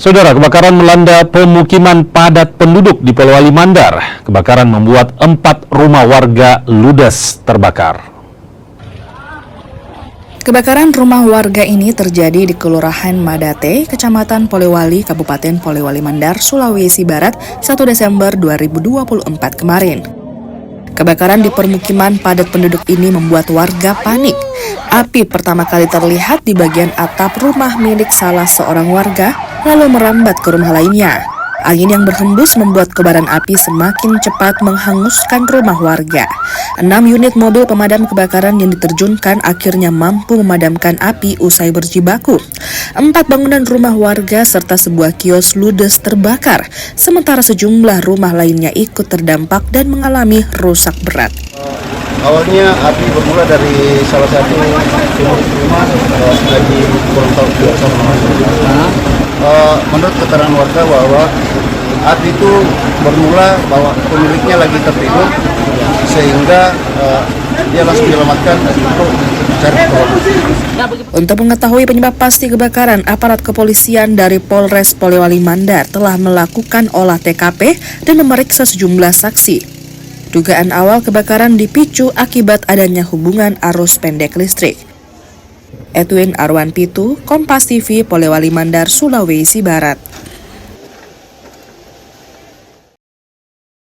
Saudara, kebakaran melanda pemukiman padat penduduk di Polewali Mandar. Kebakaran membuat 4 rumah warga ludes terbakar. Kebakaran rumah warga ini terjadi di Kelurahan Madate, Kecamatan Polewali, Kabupaten Polewali Mandar, Sulawesi Barat, 1 Desember 2024 kemarin. Kebakaran di permukiman padat penduduk ini membuat warga panik. Api pertama kali terlihat di bagian atap rumah milik salah seorang warga, lalu merambat ke rumah lainnya. Angin yang berhembus membuat kobaran api semakin cepat menghanguskan rumah warga. 6 unit mobil pemadam kebakaran yang diterjunkan akhirnya mampu memadamkan api usai berjibaku. 4 bangunan rumah warga serta sebuah kios ludes terbakar, sementara sejumlah rumah lainnya ikut terdampak dan mengalami rusak berat. Awalnya api bermula dari salah satu rumah lagi kurang tahu menurut keterangan warga bahwa api itu bermula bahwa pemiliknya lagi tertidur sehingga dia langsung menyelamatkan untuk cari korban. Untuk mengetahui penyebab pasti kebakaran, aparat kepolisian dari Polres Polewali Mandar telah melakukan olah TKP dan memeriksa sejumlah saksi. Dugaan awal kebakaran dipicu akibat adanya hubungan arus pendek listrik. Edwin Arwan Pitu, Kompas TV, Polewali Mandar, Sulawesi Barat.